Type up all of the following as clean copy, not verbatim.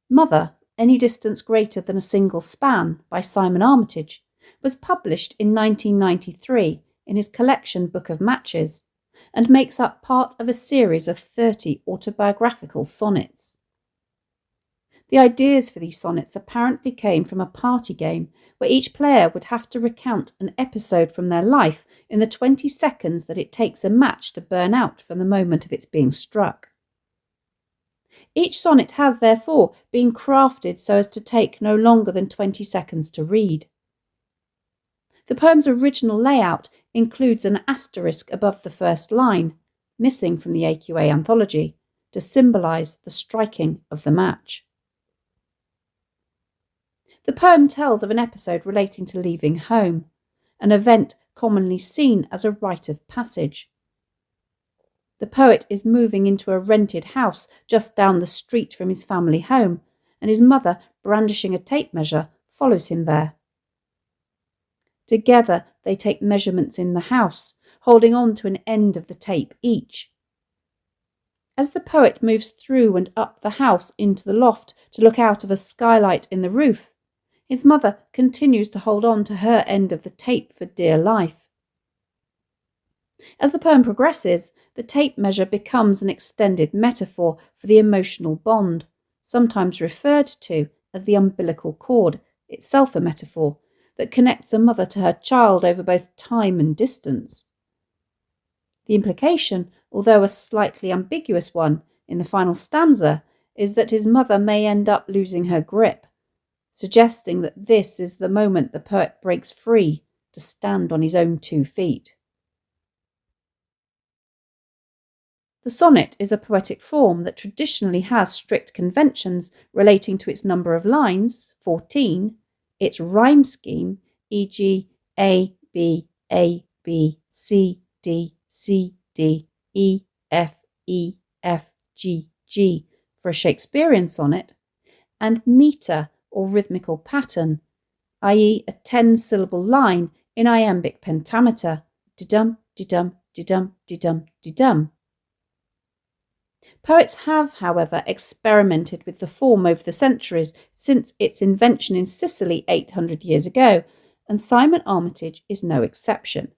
Mother, Any Distance Greater Than a Single Span by Simon Armitage was published in 1993 in his collection Book of Matches and makes up part of a series of 30 autobiographical sonnets. The ideas for these sonnets apparently came from a party game where each player would have to recount an episode from their life in the 20 seconds that it takes a match to burn out from the moment of its being struck. Each sonnet has, therefore, been crafted so as to take no longer than 20 seconds to read. The poem's original layout includes an asterisk above the first line, missing from the AQA anthology, to symbolise the striking of the match. The poem tells of an episode relating to leaving home, an event commonly seen as a rite of passage. The poet is moving into a rented house just down the street from his family home, and his mother, brandishing a tape measure, follows him there. Together they take measurements in the house, holding on to an end of the tape each. As the poet moves through and up the house into the loft to look out of a skylight in the roof, his mother continues to hold on to her end of the tape for dear life. As the poem progresses, the tape measure becomes an extended metaphor for the emotional bond, sometimes referred to as the umbilical cord, itself a metaphor, that connects a mother to her child over both time and distance. The implication, although a slightly ambiguous one, in the final stanza is that his mother may end up losing her grip, suggesting that this is the moment the poet breaks free to stand on his own 2 feet. The sonnet is a poetic form that traditionally has strict conventions relating to its number of lines, 14, its rhyme scheme, e.g. A, B, A, B, C, D, C, D, E, F, G, G for a Shakespearean sonnet, and metre or rhythmical pattern, i.e. a 10-syllable line in iambic pentameter, di-dum, di-dum, di-dum, di-dum, di-dum. Poets have, however, experimented with the form over the centuries since its invention in Sicily 800 years ago, and Simon Armitage is no exception.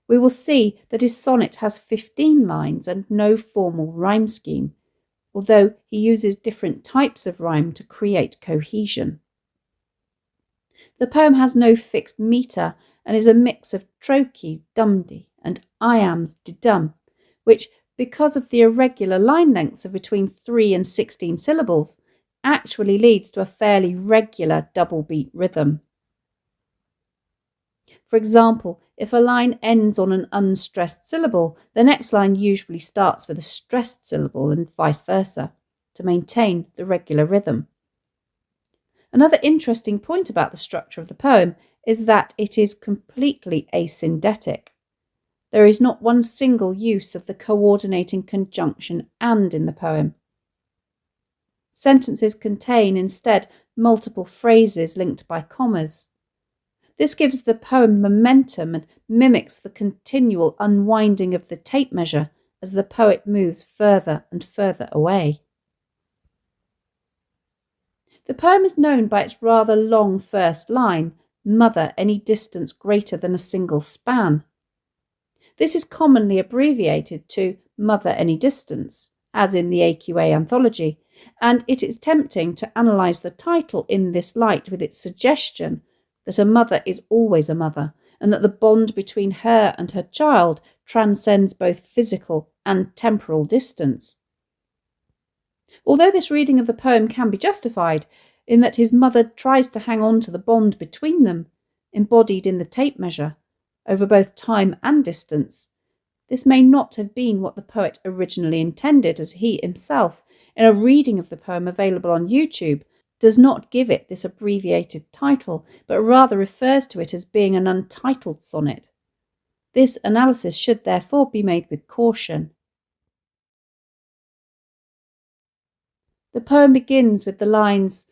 We will see that his sonnet has 15 lines and no formal rhyme scheme, although he uses different types of rhyme to create cohesion. The poem has no fixed metre and is a mix of trochees, dum-di, and iambs, di-dum, which, because of the irregular line lengths of between 3 and 16 syllables, actually leads to a fairly regular double beat rhythm. For example, if a line ends on an unstressed syllable, the next line usually starts with a stressed syllable and vice versa, to maintain the regular rhythm. Another interesting point about the structure of the poem is that it is completely asyndetic. There is not one single use of the coordinating conjunction "and" in the poem. Sentences contain instead multiple phrases linked by commas. This gives the poem momentum and mimics the continual unwinding of the tape measure as the poet moves further and further away. The poem is known by its rather long first line, "Mother, any distance greater than a single span." This is commonly abbreviated to "Mother, any distance," as in the AQA anthology, and it is tempting to analyse the title in this light with its suggestion that a mother is always a mother, and that the bond between her and her child transcends both physical and temporal distance. Although this reading of the poem can be justified, in that his mother tries to hang on to the bond between them, embodied in the tape measure, over both time and distance, this may not have been what the poet originally intended, as he himself, in a reading of the poem available on YouTube, does not give it this abbreviated title, but rather refers to it as being an untitled sonnet. This analysis should therefore be made with caution. The poem begins with the lines,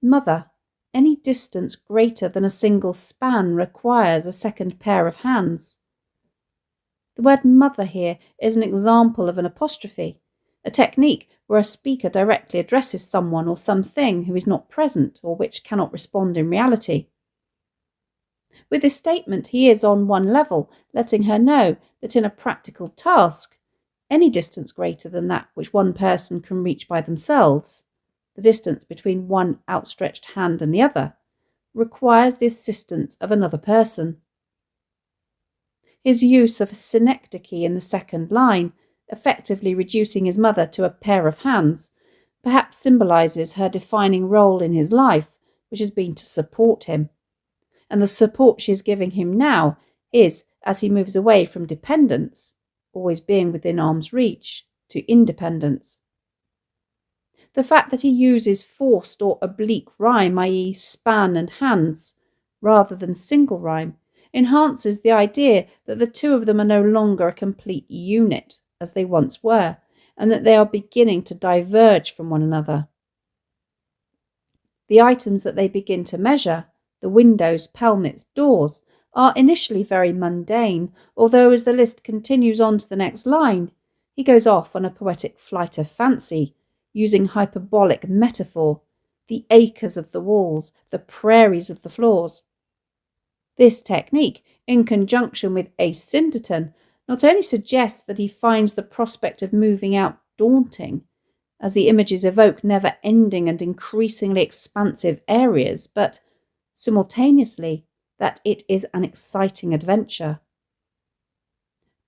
"Mother, any distance greater than a single span requires a second pair of hands." The word "mother" here is an example of an apostrophe, a technique where a speaker directly addresses someone or something who is not present or which cannot respond in reality. With this statement, he is on one level letting her know that in a practical task, any distance greater than that which one person can reach by themselves, the distance between one outstretched hand and the other, requires the assistance of another person. His use of synecdoche in the second line, effectively reducing his mother to a pair of hands, perhaps symbolises her defining role in his life, which has been to support him. And the support she is giving him now is, as he moves away from dependence, always being within arm's reach, to independence. The fact that he uses forced or oblique rhyme, i.e. span and hands, rather than single rhyme, enhances the idea that the two of them are no longer a complete unit, as they once were, and that they are beginning to diverge from one another. The items that they begin to measure, the windows, pelmets, doors, are initially very mundane, although as the list continues on to the next line, he goes off on a poetic flight of fancy, using hyperbolic metaphor, the acres of the walls, the prairies of the floors. This technique, in conjunction with asyndeton, not only suggests that he finds the prospect of moving out daunting, as the images evoke never-ending and increasingly expansive areas, but simultaneously that it is an exciting adventure.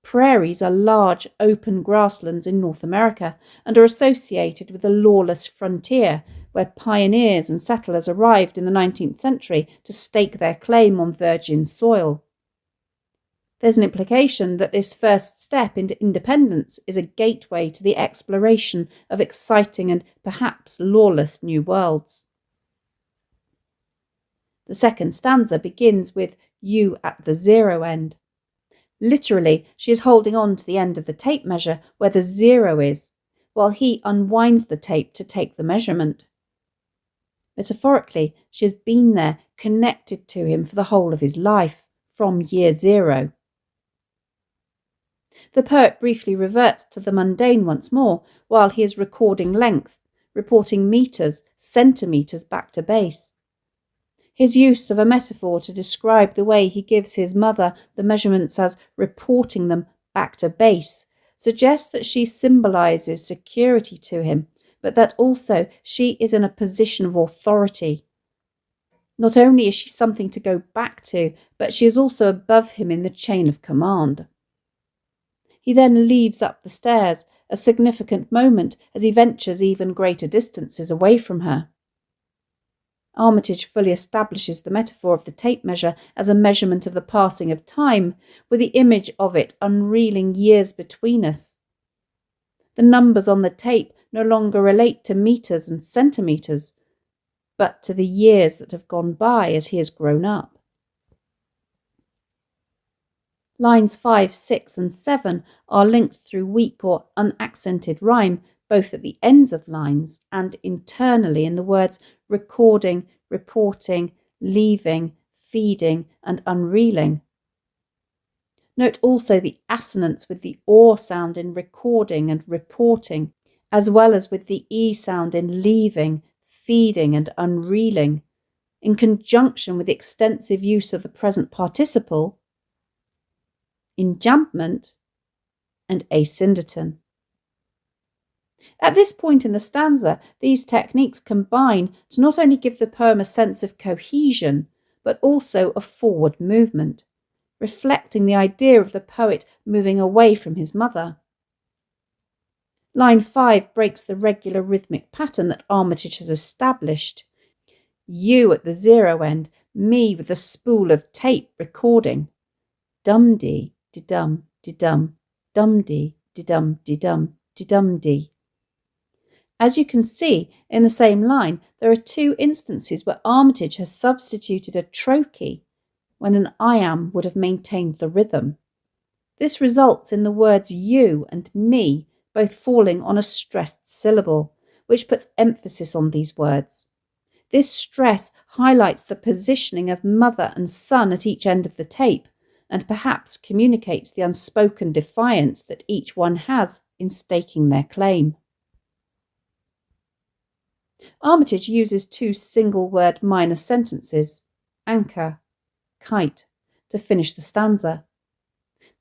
Prairies are large open grasslands in North America and are associated with the lawless frontier, where pioneers and settlers arrived in the 19th century to stake their claim on virgin soil. There's an implication that this first step into independence is a gateway to the exploration of exciting and perhaps lawless new worlds. The second stanza begins with "you at the zero end." Literally, she is holding on to the end of the tape measure where the zero is, while he unwinds the tape to take the measurement. Metaphorically, she has been there, connected to him for the whole of his life, from year zero. The poet briefly reverts to the mundane once more, while he is recording length, reporting meters, centimeters back to base. His use of a metaphor to describe the way he gives his mother the measurements as reporting them back to base suggests that she symbolises security to him, but that also she is in a position of authority. Not only is she something to go back to, but she is also above him in the chain of command. He then leaves up the stairs, a significant moment as he ventures even greater distances away from her. Armitage fully establishes the metaphor of the tape measure as a measurement of the passing of time, with the image of it unreeling years between us. The numbers on the tape no longer relate to meters and centimeters, but to the years that have gone by as he has grown up. Lines 5, 6 and 7 are linked through weak or unaccented rhyme, both at the ends of lines and internally in the words recording, reporting, leaving, feeding and unreeling. Note also the assonance with the or sound in recording and reporting, as well as with the e sound in leaving, feeding and unreeling, in conjunction with the extensive use of the present participle, enjambment and asyndeton. At this point in the stanza, these techniques combine to not only give the poem a sense of cohesion, but also a forward movement, reflecting the idea of the poet moving away from his mother. Line 5 breaks the regular rhythmic pattern that Armitage has established. You at the zero end, me with a spool of tape recording. Dum-dee, de-dum, de-dum, dum-dee, de-dum, de-dum, de-dum-dee. As you can see, in the same line, there are two instances where Armitage has substituted a trochee when an iamb would have maintained the rhythm. This results in the words you and me both falling on a stressed syllable, which puts emphasis on these words. This stress highlights the positioning of mother and son at each end of the tape, and perhaps communicates the unspoken defiance that each one has in staking their claim. Armitage uses two single-word minor sentences, anchor, kite, to finish the stanza.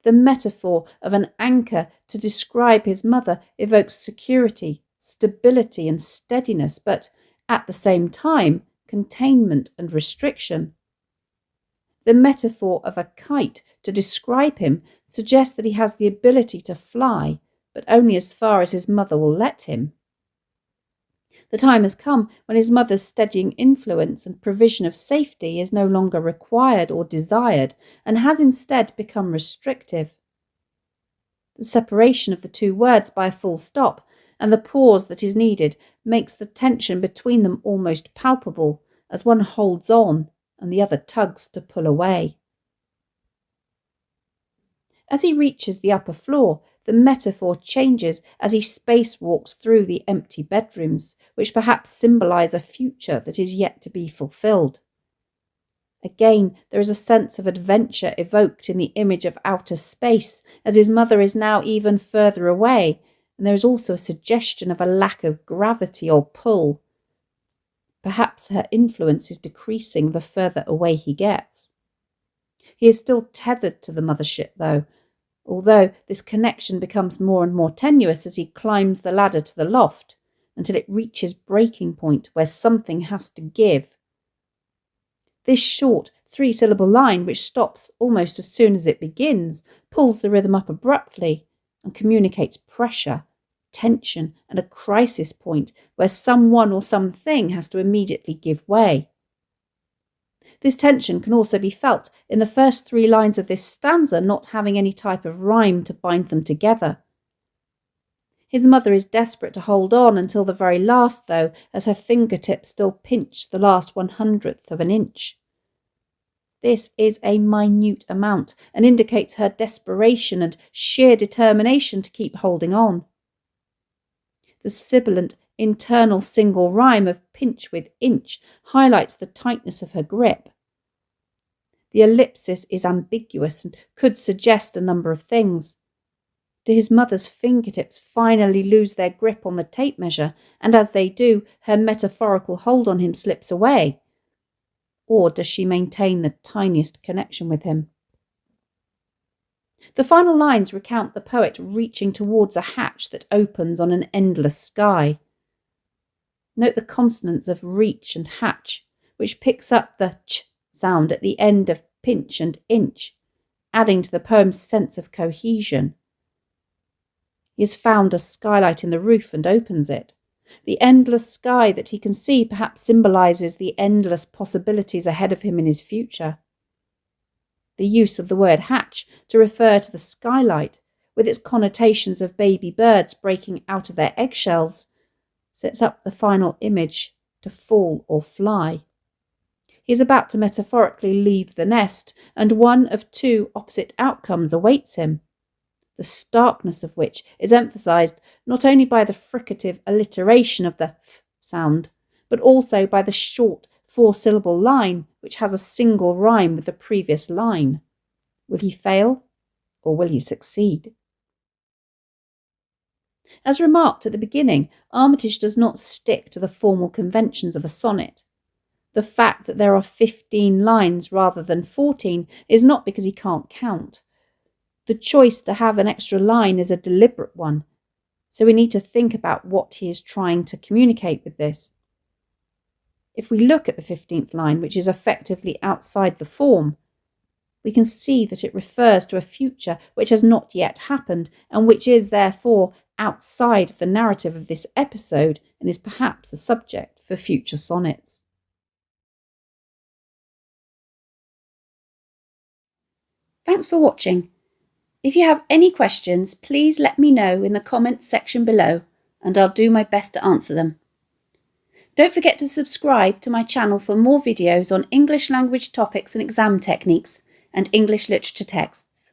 The metaphor of an anchor to describe his mother evokes security, stability and steadiness, but at the same time, containment and restriction. The metaphor of a kite to describe him suggests that he has the ability to fly, but only as far as his mother will let him. The time has come when his mother's steadying influence and provision of safety is no longer required or desired, and has instead become restrictive. The separation of the two words by a full stop and the pause that is needed makes the tension between them almost palpable, as one holds on and the other tugs to pull away. As he reaches the upper floor, the metaphor changes as he spacewalks through the empty bedrooms, which perhaps symbolize a future that is yet to be fulfilled. Again, there is a sense of adventure evoked in the image of outer space, as his mother is now even further away, and there is also a suggestion of a lack of gravity or pull. Perhaps her influence is decreasing the further away he gets. He is still tethered to the mothership, though, although this connection becomes more and more tenuous as he climbs the ladder to the loft, until it reaches breaking point where something has to give. This short, three-syllable line, which stops almost as soon as it begins, pulls the rhythm up abruptly and communicates pressure, tension, and a crisis point where someone or something has to immediately give way. This tension can also be felt in the first three lines of this stanza not having any type of rhyme to bind them together. His mother is desperate to hold on until the very last, though, as her fingertips still pinch the last 1/100th of an inch. This is a minute amount and indicates her desperation and sheer determination to keep holding on. The sibilant internal single rhyme of pinch with inch highlights the tightness of her grip. The ellipsis is ambiguous and could suggest a number of things. Do his mother's fingertips finally lose their grip on the tape measure, and as they do, her metaphorical hold on him slips away? Or does she maintain the tiniest connection with him? The final lines recount the poet reaching towards a hatch that opens on an endless sky. Note the consonants of reach and hatch, which picks up the ch sound at the end of pinch and inch, adding to the poem's sense of cohesion. He has found a skylight in the roof and opens it. The endless sky that he can see perhaps symbolises the endless possibilities ahead of him in his future. The use of the word hatch to refer to the skylight, with its connotations of baby birds breaking out of their eggshells, sets up the final image to fall or fly. He is about to metaphorically leave the nest, and one of two opposite outcomes awaits him, the starkness of which is emphasised not only by the fricative alliteration of the f sound, but also by the short four-syllable line which has a single rhyme with the previous line. Will he fail, or will he succeed? As remarked at the beginning, Armitage does not stick to the formal conventions of a sonnet. The fact that there are 15 lines rather than 14 is not because he can't count. The choice to have an extra line is a deliberate one, so we need to think about what he is trying to communicate with this. If we look at the 15th line, which is effectively outside the form, we can see that it refers to a future which has not yet happened and which is therefore outside of the narrative of this episode and is perhaps a subject for future sonnets. Thanks for watching. If you have any questions, please let me know in the comments section below and I'll do my best to answer them. Don't forget to subscribe to my channel for more videos on English language topics and exam techniques and English literature texts.